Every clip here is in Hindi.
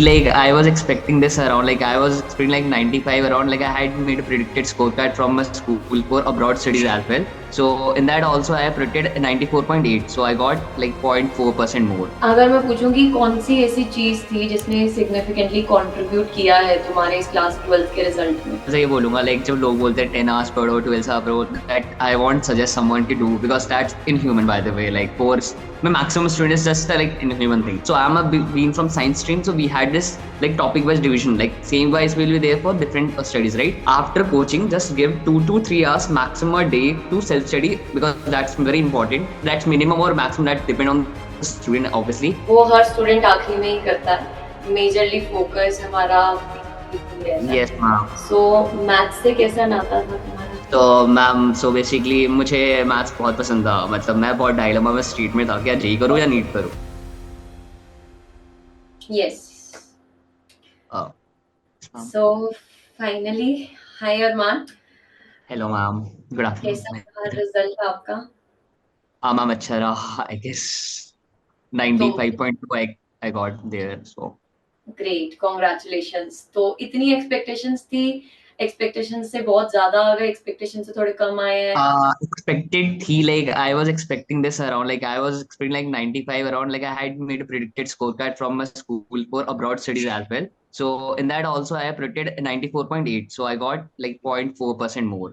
like I was expecting this around like I was expecting like 95 around like I had made a predicted scorecard from my school for abroad studies as well. So in that also I predicted 94.8. So I got like 0.4% more. अगर मैं पूछूं कि कौन सी ऐसी चीज थी जिसने सिग्निफिकेंटली कंट्रीब्यूट किया है तुम्हारे इस क्लास 12th के रिजल्ट में? ऐसा ये बोलूंगा लाइक जब लोग बोलते हैं 10 hours पढ़ो 12 hours पढ़ो that I want suggest someone to do because that's inhuman by the way like course मैं maximum students just like inhuman thing. So I'm a being from science stream, so we had this like topic wise division, like same wise will be there for different studies, right? After coaching, just give 2 to 3 hours maximum a day to self study because that's very important. That's minimum or maximum that depend on the student obviously. वो हर स्टूडेंट आखिरी में ही करता है, मेजरली फोकस हमारा Yes ma'am. सो मैथ्स से कैसा नाता था तुम्हारा? तो मैम सो बेसिकली मुझे मैथ्स बहुत पसंद था, मतलब मैं बहुत डायलेमा में स्ट्रीट में था क्या जेई करूँ या नीट करूँ. यस. सो फाइनली, हाय अरमान, हेलो मैम, गुड कैसा आफ्टरनून. रहा रिजल्ट आपका? मैम अच्छा रहा आई गेस. तो 95.2 I got there. So great, congratulations. तो इतनी एक्सपेक्टेशंस थी, एक्सपेक्टेशन से बहुत ज्यादा आ गए, एक्सपेक्टेशन से थोड़े कम आए हैं? expected थी like I was expecting this around like I was expecting like 95 around like I had made a predicted scorecard from my school for abroad studies as well. So in that also I predicted 94.8. So I got like 0.4% more.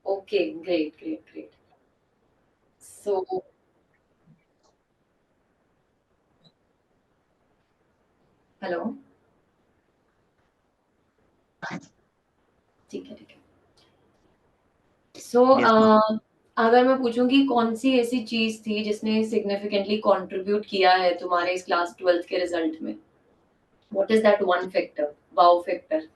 Okay, great great great. So hello, ठीक है ठीक है. सो Yes ma'am. अगर मैं पूछूं कि कौन सी ऐसी चीज थी जिसने सिग्निफिकेंटली कंट्रीब्यूट किया है तुम्हारे इस क्लास 12th के रिजल्ट में? What is that one factor, wow factor?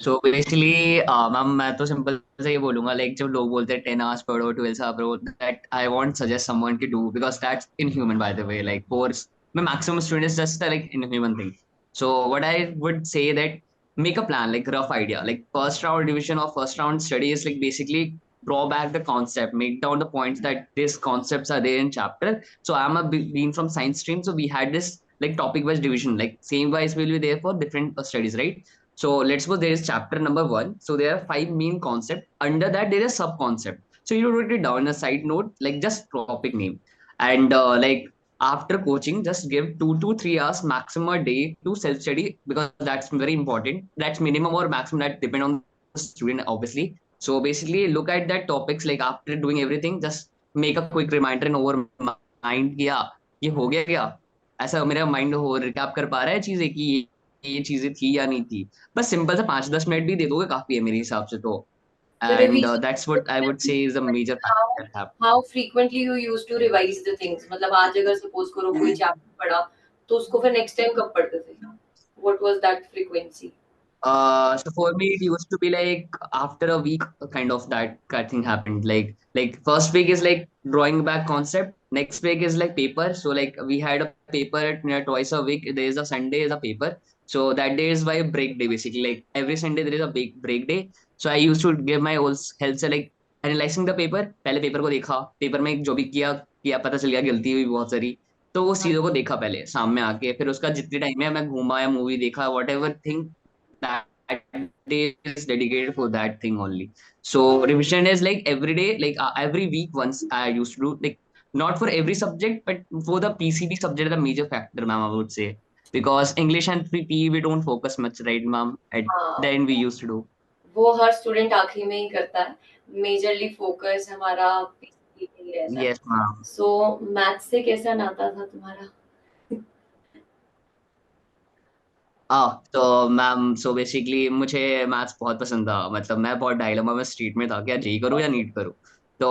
So basically ma'am मैं तो सिंपल से ये बोलूंगा लाइक जब लोग बोलते हैं 10 hours पढ़ो 12 hours पढ़ो that I want suggest someone to do because that's inhuman by the way like course मैं maximum students just like inhuman thing. So what I would say that make a plan like rough idea like first round division or first round study is like basically draw back the concept, make down the points that these concepts are there in chapter. So I'm a being from science stream, so we had this like topic wise division, like same wise will be there for different studies, right? So let's suppose there is chapter number 1. So there are 5 main concepts. Under that, there is sub concept. So you write it down in a side note, like just topic name. And like after coaching, just give 2 to 3 hours maximum a day to self study because that's very important. That's minimum or maximum that depend on the student, obviously. So basically, look at that topics like after doing everything, just make a quick reminder in over mind. किया ये हो गया क्या, ऐसा मेरा माइंड हो रिकैप कर पा रहा है चीजें कि ये चीजें थी या नहीं थी. बस सिंपल से 5-10 मिनट भी दे दोगे काफी है मेरे हिसाब से तो. तो and that's what I would say is the major how factor. How frequently you used to revise the things? मतलब आज अगर सपोज करो कोई चैप्टर पढ़ा, तो उसको फिर नेक्स्ट टाइम कब पढ़ते थे? What was that frequency? So for me, it used to be like after a week, kind of that kind of thing happened. Like first week is like drawing back concept. Next week is like paper. So like we had a paper at, twice a week. There is a Sunday is a paper. So that day is my break day basically. Like every Sunday there is a big break day. So I used to give my whole health से like analyzing the paper. पहले पेपर को देखा, पेपर में जो भी किया किया पता चल गया, गलती हुई बहुत सारी. तो वो चीजों को देखा पहले सामने आके, फिर उसका जितने टाइम है मैं घूमा या मूवी देखा what ever thing that day is dedicated for that thing only. So revision is like every day, like every week once I used to do like not for every subject, but for the PCB subject, the major factor, ma'am, I would say. Because English and PE we don't focus much, right, ma'am? At the हाँ, end we used to do. वो हर स्टूडेंट आखिरी में ही करता है, मेजरली फोकस हमारा पीसीबी में ही रहता है. Yes, ma'am. सो मैथ्स से कैसा नाता था तुम्हारा? तो मैम सो बेसिकली मुझे मैथ्स बहुत पसंद था, मतलब मैं बहुत डायलेमा में स्ट्रीट में था क्या जेई करूँ या नीट करूँ. तो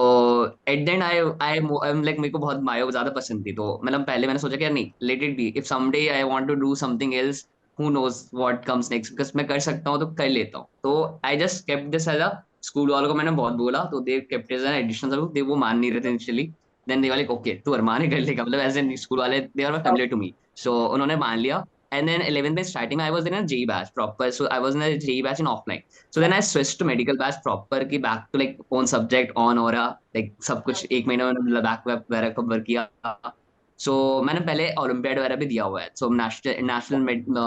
at then I I am like मेरे को बहुत बायो ज्यादा पसंद थी, तो मतलब पहले मैंने सोचा कि यार नहीं let it be, if someday I want to do something else who knows what comes next, because मैं कर सकता हूँ तो कर लेता हूँ. तो I just kept this as a, school वालों को मैंने बहुत बोला तो they kept as an additional, they वो मान नहीं रहे थे इनिशियली. देन दे वाले ओके तू अरमान ही कर लेगा, मतलब एज एन स्कूल वाले they are familiar to me. So उन्होंने मान लिया. And then 11th में starting I was in a JEE batch proper, so I was in a JEE batch in offline. So then I switched to medical batch proper की back to like own subject on हो रहा like सब कुछ एक महीने में बैक वगैरह कवर किया. सो मैंने पहले ओलंपियाड वगैरह भी दिया हुआ है, so national national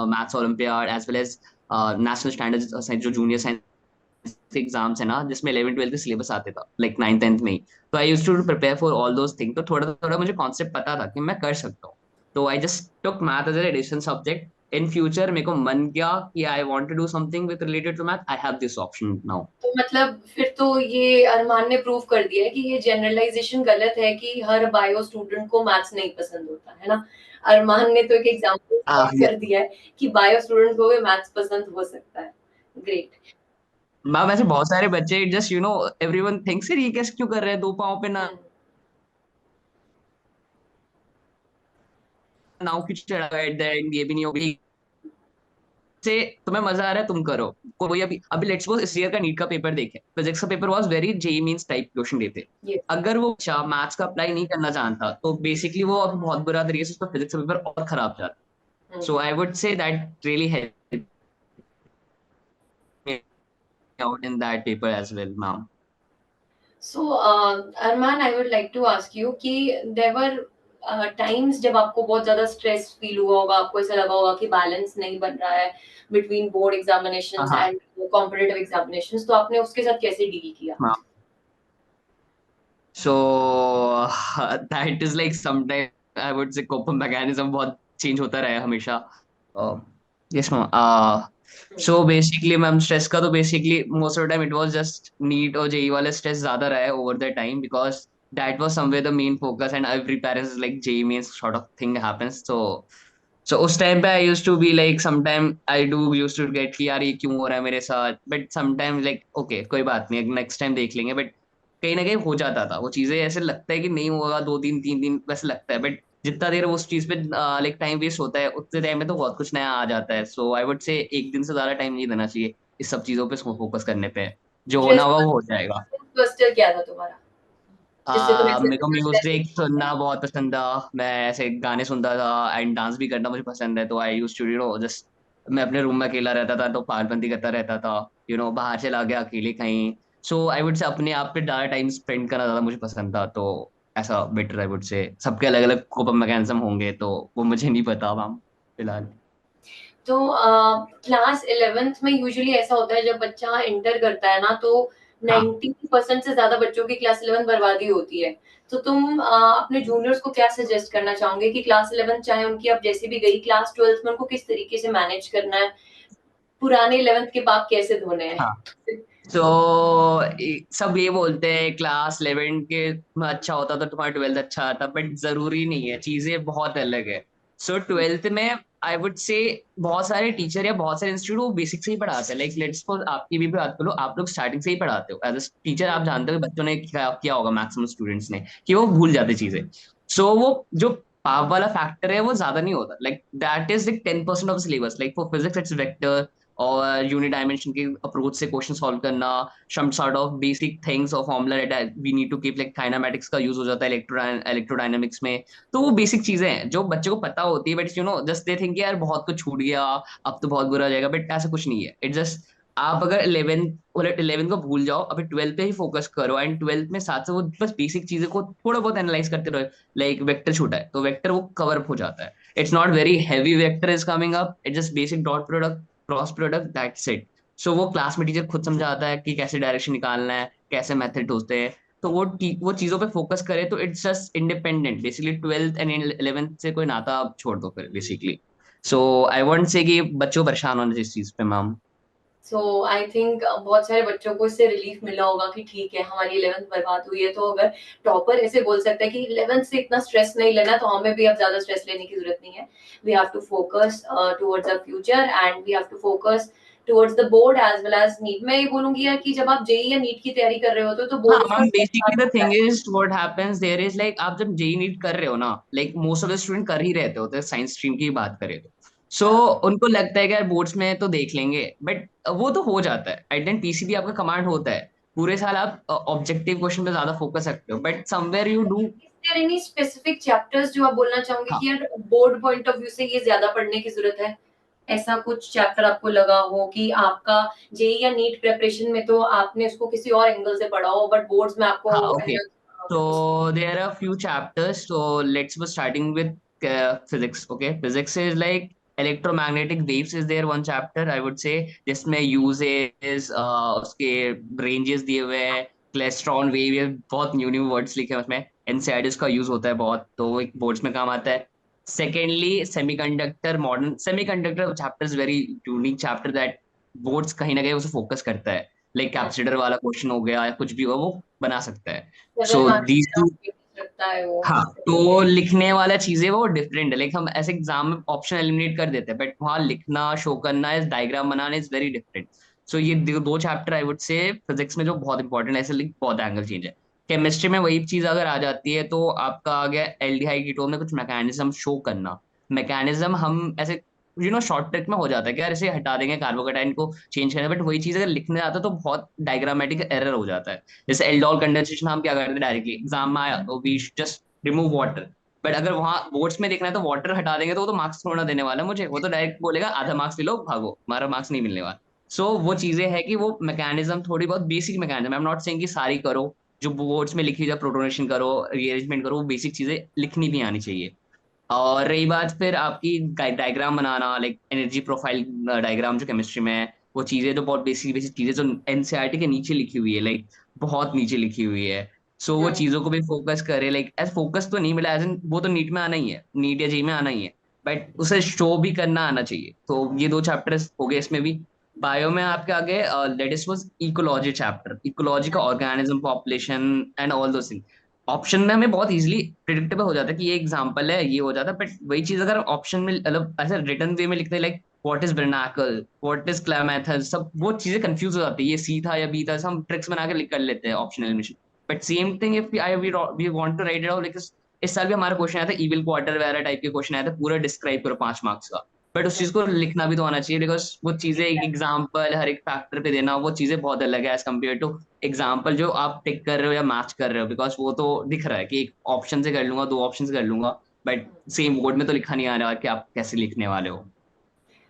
maths olympiad as well as national standard जो जूनियर साइंस एग्जाम्स है ना, जिसमें 11 12 के सिलेबस आते था लाइक 9 10th में ही। तो I used to prepare for all those thing, तो थोड़ा थोड़ा मुझे कॉन्सेप्ट पता था कि मैं कर सकता हूँ। तो I just took math as an addition subject. In future मेरे को मन किया कि I want to do something with related to math, I have this option now. तो मतलब फिर तो ये अरमान ने प्रूव कर दिया है कि ये जनरलाइजेशन गलत है कि हर बायो स्टूडेंट को मैथ्स नहीं पसंद होता है ना। अरमान ने तो एक एग्जांपल सेट कर दिया है कि बायो स्टूडेंट को भी मैथ्स पसंद हो सकता है। ग्रेट। मैम वैसे बहुत सारे बच्चे जस्ट एवरीवन थिंक्स ये कैसे क्यों कर रहे हैं, दो पाँव पे ना नाव की चढ़ा एट द एंड, ये भी नहीं होगी से तुम्हें मजा आ रहा है तुम करो। कोई अभी अभी लेट्स सपोज इस ईयर का नीट का पेपर देखे, फिजिक्स का paper was very JEE means type question देते। ये अगर वो अच्छा मैथ्स का अप्लाई नहीं करना जानता तो बेसिकली वो अभी बहुत बुरा तरीके से उसका फिजिक्स का पेपर और खराब जाता। So I would say that really help me out in that paper as well ma'am. So Arman, I would like to ask you कि देयर वर टाइम्स जब आपको बहुत ज्यादा स्ट्रेस फील हुआ होगा, आपको ऐसा लगा होगा कि बैलेंस नहीं बन रहा है बिटवीन बोर्ड एग्जामिनेशंस हाँ एंड कॉम्पिटिटिव एग्जामिनेशंस, तो आपने उसके साथ कैसे डील किया? हाँ। So that is like sometime I would say coping mechanism बहुत चेंज होता रहा है हमेशा। Yes ma'am. So basically ma'am stress का तो basically most of the time it was just NEET और जेई वाला स्ट्रेस ज्यादा रहा है over the time, because that was somewhere the main focus and every parents like JEE means sort of thing happens. So उस टाइम पे I used to be like sometime I do used to get कि यार ये क्यों हो रहा है मेरे साथ, बट समटाइम लाइक ओके कोई बात नहीं नेक्स्ट टाइम देख लेंगे, बट कहीं ना कहीं हो जाता था वो चीजें, ऐसे लगता है कि नहीं होगा, 2 दिन 3 दिन वैसे लगता है, बट जितना देर उस चीज पे लाइक टाइम वेस्ट होता है उतने टाइम में तो बहुत कुछ नया आ जाता है। सो आई वुड से एक दिन से ज्यादा टाइम नहीं देना चाहिए इस सब चीजों पे फोकस करने पे, जो होना जस्ट हुआ वो हो जाएगा। क्लस्टर क्या था तुम्हारा जिससे तुम मेरे को एक्सेप्ट? म्यूजिक सुनना बहुत पसंद था, मैं ऐसे गाने सुनता था एंड डांस भी करना मुझे पसंद है, तो आई यूज टू जस्ट मैं अपने रूम में अकेला रहता था तो पागलपंती करता रहता था, बाहर चला गया अकेले कहीं। सो आई वुड से अपने आप पे ज्यादा टाइम स्पेंड करना ज्यादा मुझे पसंद था, तो ऐसा बेटर आई वुड से। सबके अलग अलग कोप मैकेनिज्म होंगे तो वो मुझे नहीं पता मैम फिलहाल। तो क्लास 11th में यूजुअली ऐसा होता है जब बच्चा इंटर करता है ना, तो हाँ 90% से ज्यादा बच्चों की क्लास 11 बर्बादी होती है। तो तुम अपने जूनियर्स को क्या सजेस्ट करना चाहोगे कि क्लास 11 चाहे उनकी अब जैसी भी गई, क्लास 12th में उनको किस तरीके से मैनेज करना है, पुराने 11th के पाप कैसे धोने हाँ। हैं? तो सब ये बोलते हैं क्लास 11 के में अच्छा होता तो तुम्हारा 12th अच्छा आता, बट जरूरी नहीं है, चीजें बहुत अलग है। सो 12th में आई वुड से बहुत सारे टीचर या बहुत सारे इंस्टीट्यूट वो बेसिक से ही पढ़ाते हैं, लाइक लेट्स सपोज आपकी भी बात करो, आप लोग स्टार्टिंग से ही पढ़ाते हो एज अ टीचर, आप जानते हो कि बच्चों ने क्या किया होगा मैक्सिमम स्टूडेंट्स ने कि वो भूल जाते चीजें। सो वो जो पाप वाला फैक्टर है वो ज्यादा नहीं होता, like that is like 10% of syllabus, like for physics it's vector और यूनिट डायमेंशन के अप्रोच से क्वेश्चन सॉल्व करना, some sort of basic things or formula that we need to keep, like kinematics का यूज हो जाता है इलेक्ट्रोडायनेमिक्स में। तो वो बेसिक चीजें हैं जो बच्चे को पता होती है, बट जस्ट दे थिंक यार बहुत कुछ छूट गया, अब तो बहुत बुरा हो जाएगा, बट ऐसा कुछ नहीं है। इट जस्ट आप अगर 11 को भूल जाओ, अभी 12th पे ही फोकस करो, एंड 12th में साथ से वो बस बेसिक चीजें को थोड़ा बहुत एनालाइज करते रहो, लाइक वेक्टर छूटा है तो वेक्टर वो कवर अप हो जाता है, it's not very heavy vector is coming up, it just basic dot product cross product that's it. So वो क्लास में टीचर खुद समझाता है कि कैसे डायरेक्शन निकालना है, कैसे मेथड होते हैं, तो वो चीजों पे फोकस करे तो it's just independent, basically 12th and 11th से कोई नाता आप छोड़ दो फिर basically. So I won't say कि बच्चों को परेशान होना इस चीज पे मैम। सो आई थिंक बहुत सारे बच्चों को इससे रिलीफ मिला होगा कि ठीक है हमारी 11th बर्बाद हुई है, तो अगर टॉपर ऐसे बोल सकता है कि 11th से इतना स्ट्रेस नहीं लेना, तो हमें भी अब ज्यादा स्ट्रेस लेने की जरूरत नहीं है। We have to focus towards our future and we have to focus towards the board as well as NEET. मैं ये बोलूंगी यार कि जब आप जेई या नीट की तैयारी कर रहे होते हो तो हाँ बोर्ड का मैम बेसिकली द होता थिंग है। Is what happens there is like आप जब जेई नीट कर रहे हो ना, like most of the student कर ही रहते होते हैं साइंस स्ट्रीम की बात करें तो। सो उनको लगता है कि यार बोर्ड्स में तो देख लेंगे, बट वो तो हो जाता है एट देन पीसीबी आपका कमांड होता है, पूरे साल आप ऑब्जेक्टिव क्वेश्चन पे ज्यादा फोकस रखते हो, but somewhere you do. Is there any specific chapters जो आप बोलना चाहोगे हाँ कि यार बोर्ड पॉइंट ऑफ व्यू से ये ज्यादा पढ़ने की जरूरत है? ऐसा कुछ चैप्टर आपको लगा हो कि आपका जेई या नीट प्रिपरेशन में तो आपने उसको किसी और एंगल से पढ़ा हो, बट बोर्ड्स में आपको हाँ okay. So there are a few chapters. So let's be starting with physics. Okay, physics is like electromagnetic waves is there one chapter I would say, जिसमें uses उसके ranges दिए हुए हैं, क्लेस्ट्रॉन वेव, ये बहुत न्यू वर्ड्स लिखे हैं उसमें, एनसीईआरटी उसका यूज होता है बहुत, तो वो एक बोर्ड्स में काम आता है. Secondly semiconductor, modern semiconductor chapter is very unique chapter that boards कहीं ना कहीं उसे फोकस करता है. लाइक कैपेसिटर वाला क्वेश्चन हो गया या कुछ भी हो वो बना सकता है. 7 सो मार्क्स दीज का टू. रखता है वो हाँ, इस तरीके तो से। लिखने वाला चीजें वो डिफरेंट है, लाइक हम ऐसे एग्जाम में ऑप्शन एलिमिनेट कर देते हैं, बट वहाँ लिखना, शो करना, इस डायग्राम बनाना इज वेरी डिफरेंट. सो ये दो chapter I would say physics में जो बहुत इंपॉर्टेंट है, ऐसे like बहुत एंगल चेंज है. केमिस्ट्री में वही चीज अगर आ जाती है तो आपका आ गया एल्डिहाइड कीटोन में कुछ मैकेनिज्म शो करना. मैकेनिज्म हम ऐसे शॉर्ट ट्रिक में हो जाता है कि यार इसे हटा देंगे, कार्बोकेटाइन को चेंज करें, बट वही चीज अगर लिखने आता है तो बहुत डायग्रामेटिक एरर हो जाता है. जैसे एल्डोल कंडेंसेशन हम क्या करते हैं, डायरेक्टली एग्जाम में आया तो we just remove water. But अगर वहां बोर्ड्स में देखना है तो वाटर हटा देंगे तो वो तो मार्क्स थोड़ा देने वाला है मुझे, वो तो डायरेक्ट बोलेगा आधा मार्क्स ले लो भागो, हमारा मार्क्स नहीं मिलने वाला. सो वो चीजें है कि वो मैकेनिज्म थोड़ी बहुत basic mechanism, I am not saying कि सारी करो, जो बोर्ड्स में लिखी जाए प्रोटोनेशन करो, रीअरेंजमेंट करो, वो बेसिक चीजें लिखनी भी आनी चाहिए. और रही बात फिर आपकी डायग्राम बनाना, लाइक एनर्जी प्रोफाइल डायग्राम जो केमिस्ट्री में है, वो चीजें तो बहुत बेसिक बेसिक चीजें जो एनसीईआरटी के नीचे लिखी हुई है, लाइक बहुत नीचे लिखी हुई है. सो वो हम्म। चीजों को भी फोकस करे, लाइक एज फोकस तो नहीं मिला, एज इन वो तो नीट में आना ही है, नीट या जी में आना ही है, बट उसे शो भी करना आना चाहिए. तो ये दो चैप्टर्स हो गए इसमें भी. बायो में आपके आगे that is was ecology chapter, ecology का ऑर्गेनिज्म, पॉपुलेशन एंड ऑल दो. ऑप्शन में हमें बहुत इजीली प्रिडिक्टेबल हो जाता है कि ये एग्जांपल है, ये हो जाता है, बट वही चीज अगर ऑप्शन में मतलब ऐसे रिटर्न वे में लिखते हैं, लाइक व्हाट इज वर्नाकल, व्हाट इज क्लैमेथल, सब वो चीजें कंफ्यूज हो जाती है, ये सी था या बी था, हम ट्रिक्स बना के लिख कर लेते हैं option elimination. But same thing if I we want to write it out, like इस साल भी हमारा क्वेश्चन आया था इविल क्वार्टर वगैरह टाइप के क्वेश्चन आया था, पूरा डिस्क्राइब करो 5 मार्क्स का. बट उस चीज को लिखना भी तो आना चाहिए, बिकॉज वो चीजें एक एग्जाम्पल हर एक फैक्टर पे देना, वो चीजें बहुत अलग है एज कम्पेयर टू एग्जाम्पल जो आप टिक कर रहे हो या मैच कर रहे हो, बिकॉज वो तो दिख रहा है कि एक ऑप्शन से कर लूंगा, दो ऑप्शन से कर लूंगा, बट सेम वर्ड में तो लिखा नहीं आ रहा कि आप कैसे लिखने वाले हो.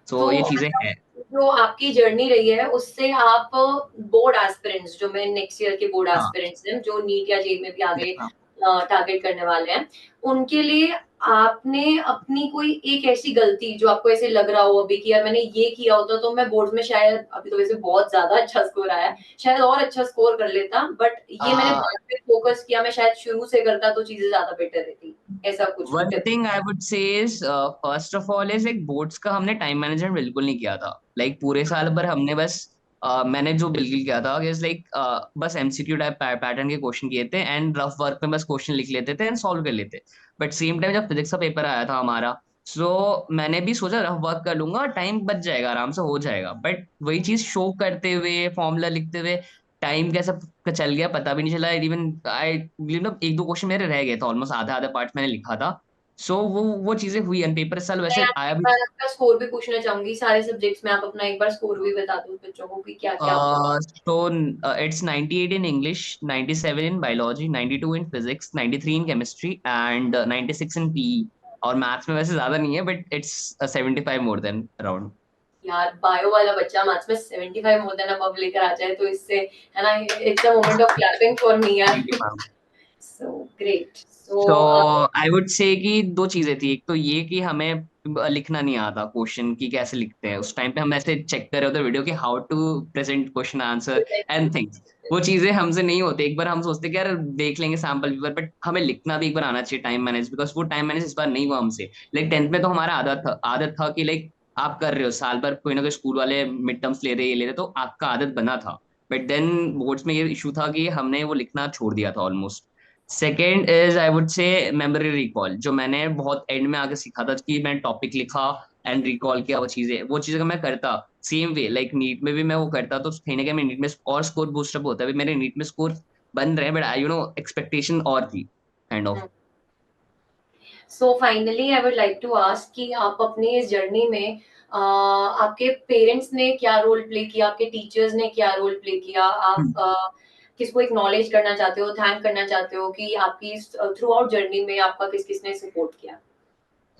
सो तो ये चीजें हैं. मतलब जो आपकी जर्नी रही है उससे आप बोर्ड एस्पिरेंट्स, जो मैं नेक्स्ट ईयर के बोर्ड हाँ. एस्पिरेंट्स हैं जो नीट या जेई में भी आगे हाँ. टारगेट करने वाले हैं, उनके लिए आपने अपनी कोई एक ऐसी गलती जो आपको ऐसे लग रहा हो अभी कि यार मैंने ये किया होता तो मैं बोर्ड में शायद, अभी तो वैसे बहुत ज्यादा अच्छा स्कोर आया है, शायद और अच्छा स्कोर कर लेता, बट ये मैंने हाँ. बाद में फोकस किया, मैं शायद शुरू से करता तो चीजें ज्यादा बेटर रहती, ऐसा कुछ one tip? Thing I would say is first of all is like boards का हमने टाइम मैनेजमेंट बिल्कुल नहीं किया था. लाइक पूरे साल भर हमने बस मैंने जो बिल्कुल किया था इज लाइक बस एमसीक्यू टाइप पैटर्न के क्वेश्चन किए थे एंड रफ वर्क में बस क्वेश्चन लिख लेते थे एंड सॉल्व कर लेते. बट सेम टाइम जब फिजिक्स का पेपर आया था हमारा, सो मैंने भी सोचा रफ वर्क कर लूंगा, टाइम बच जाएगा, आराम से हो जाएगा, बट वही चीज शो करते हुए फॉर्मूला लिखते हुए टाइम कैसा चल गया पता भी नहीं चला. इवन आई मतलब एक दो क्वेश्चन मेरे रह गए थे, ऑलमोस्ट आधा आधा पार्ट मैंने लिखा था. सो वो चीजें हुई एंड पेपर इस साल मैं वैसे आपसे आया एक भी. बार आपका स्कोर भी पूछना चाहूंगी सारे सब्जेक्ट्स में, आप अपना एक बार स्कोर भी बता दो बच्चों को कि क्या-क्या आपका। तो it's 98 in English, 97 in biology, 92 in physics, 93 in chemistry and 96 in PE. और मैथ्स में वैसे ज्यादा नहीं है, but it's 75 more than around. यार बायो वाला बच्चा मैथ्स में 75 मोर देन अबव लेकर आ जाए तो इससे, है ना, it's a moment of clapping for me यार। Thank you ma'am. So great. So so I would say कि दो चीजें थी, एक तो ये कि हमें लिखना नहीं आता क्वेश्चन की कैसे लिखते हैं, उस टाइम पे हम ऐसे चेक कर रहे होते वीडियो कि how to present question answer and things, वो चीजें हमसे नहीं होती. एक बार हम सोचते कि यार देख लेंगे सैम्पल पेपर, बट हमें लिखना भी एक बार आना चाहिए, टाइम मैनेज, बिकॉज वो टाइम मैनेज इस बार नहीं हुआ हमसे. लाइक टेंथ में तो हमारा आदत था कि लाइक आप कर रहे हो साल भर, कोई ना कोई स्कूल वाले मिड टर्म्स ले रहे ये ले रहे, तो आपका आदत बना था. बट देन बोर्ड्स में ये इशू था कि हमने वो लिखना छोड़ दिया था almost. Second is I would से मेमोरी रिकॉल, जो मैंने बहुत एंड में आके सीखा था कि मैं टॉपिक लिखा एंड रिकॉल किया, वो चीजें अगर मैं करता सेम वे लाइक नीट में भी मैं वो करता तो कहीं ना कहीं मैं नीट में और स्कोर बूस्टअप होता है. अभी मेरे नीट में स्कोर बन रहे हैं, बट आई एक्सपेक्टेशन और थी kind of. So finally I would like to ask कि आप अपनी इस जर्नी में आपके पेरेंट्स ने क्या रोल प्ले किया, आपके टीचर्स ने क्या रोल प्ले किया, आप किसको एक्नॉलेज करना चाहते हो, थैंक करना चाहते हो कि आपकी थ्रू आउट जर्नी में आपका किस किसने सपोर्ट किया?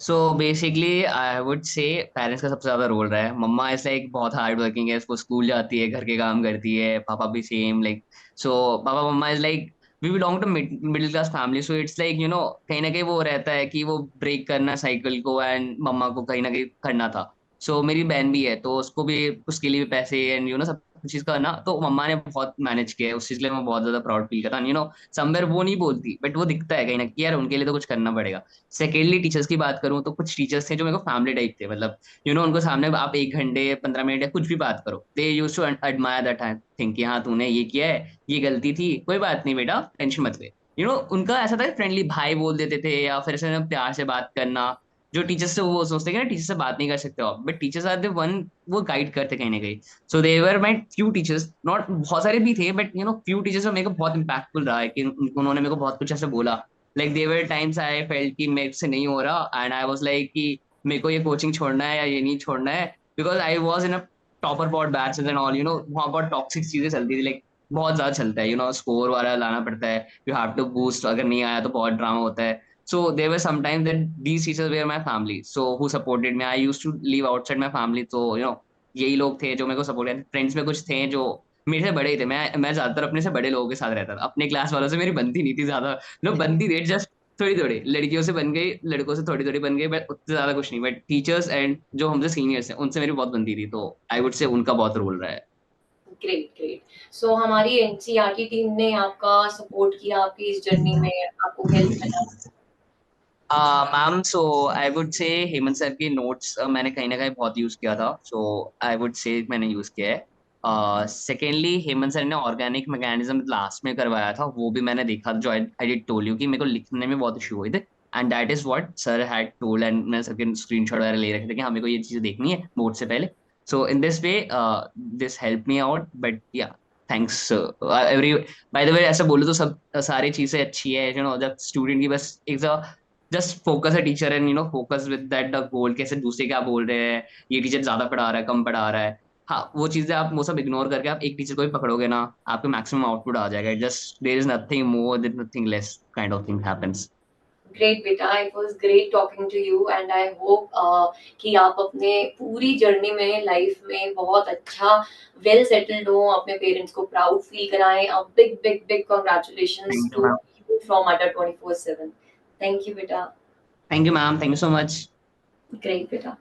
सो बेसिकली आई वुड से पेरेंट्स का सबसे ज्यादा रोल रहा है. मम्मा ऐसा एक बहुत हार्ड वर्किंग है, उसको स्कूल जाती है, घर के काम करती है, पापा भी सेम लाइक. सो पापा मम्मा is like we belong to middle class family, so it's like कहीं ना कहीं वो रहता है कि वो ब्रेक करना साइकिल को, एंड मम्मा को कहीं ना कहीं करना था। सो मेरी बहन भी है, तो उसको भी उसके लिए भी पैसे एंड सब चीज का ना, तो मम्मा ने बहुत मैनेज किया है उस चीज के लिए। मैं बहुत ज्यादा प्राउड फील करता हूँ। समवेयर वो नहीं बोलती, बट वो दिखता है कहीं ना कहीं यार उनके लिए तो कुछ करना पड़ेगा। सेकेंडली टीचर्स की बात करूँ तो कुछ टीचर्स थे जो मेरे को फैमिली टाइप थे, मतलब उनको सामने आप 1 घंटे 15 मिनट या कुछ भी बात करो, they use to admire that think कि हाँ तूने ये किया है, ये गलती थी, कोई बात नहीं बेटा, टेंशन मत ले। उनका ऐसा था, फ्रेंडली भाई बोल देते थे, या फिर ऐसे ना प्यार से बात करना। जो टीचर्स से वो सोचते हैं कि ना टीचर से बात नहीं कर सकते हो आप, but teachers are the one, वो गाइड करते कहीं ना कहीं। So they were my few teachers, not बहुत सारे भी थे, बट फ्यू टीचर्स मेरे को बहुत इंपैक्टफुल रहा है कि उन्होंने मेरे को बहुत कुछ ऐसे बोला। Like there were times I felt कि मेरे से नहीं हो रहा, एंड आई वाज लाइक कि मेरे को ये कोचिंग छोड़ना है या ये नहीं छोड़ना है, because I was in a topper pot batches and all. वहाँ पर टॉक्सिक चीजें चलती थी, लाइक बहुत ज्यादा चलता है, स्कोर वाला लाना पड़ता है, यू हैव टू बूस्ट, अगर नहीं आया तो बहुत ड्रामा होता है। So there were sometimes that these teachers were my family, so who supported me. I used to live outside my family, तो यही लोग थे जो मेरे को सपोर्ट करते। फ्रेंड्स में कुछ थे जो मेरे से बड़े ही थे, मैं ज्यादातर अपने से बड़े लोगों के साथ रहता था, अपने क्लास वालों से मेरी बनती नहीं थी ज्यादा। बनती थी जस्ट थोड़ी थोड़ी, लड़कियों से बन गई, लड़कों से थोड़ी थोड़ी बन गई, बट उतने ज्यादा कुछ नहीं। बट टीचर्स एंड जो हमसे सीनियर्स हैं उनसे मेरी बहुत बनती थी, तो आई वुड से उनका बहुत रोल रहा है। Great, great. सो हमारी एनसीईआरटी टीम ने आपका सपोर्ट किया आपकी इस जर्नी में, आपको हेल्प मिला? मैम, सो आई वुड से हेमंत सर के नोट्स मैंने कहीं ना कहीं बहुत यूज किया था, सो आई वुड से मैंने यूज किया है। सेकेंडली हेमंत सर ने ऑर्गेनिक मैकेनिज्म लास्ट में करवाया था, वो भी मैंने देखा था, जो आई डिड टोल यू कि मेरे को लिखने में बहुत इशू हुए थे, and that is what sir had told, and मैंने सर के स्क्रीनशॉट वगैरह ले रखे थे कि हाँ मेरे को ये चीजें देखनी है बोर्ड से पहले। So in this way this help me out, but yeah thanks every. By the way ऐसा बोलूं तो सब सारी चीजें अच्छी है, जब स्टूडेंट की बस एक जस्ट फोकस है teacher, and focus with that the goal, कैसे दूसरे क्या बोल रहे हैं, ये टीचर ज्यादा पढ़ा रहा है कम पढ़ा रहा है, हाँ वो चीजें आप वो सब इग्नोर करके आप एक टीचर को भी पकड़ोगे ना, आपको मैक्सिमम आउटपुट आ जाएगा। Just there is nothing more than nothing less kind of thing happens. Great बेटा, it was great talking to you and I hope कि आप अपने पूरी जर्नी में, लाइफ में बहुत अच्छा वेल सेटल्ड हो, अपने पेरेंट्स को प्राउड फील कराएं। A big big big congratulations thank you to ma'am. You from other 24/7। Thank you बेटा। Thank you ma'am, thank you so much. Great बेटा।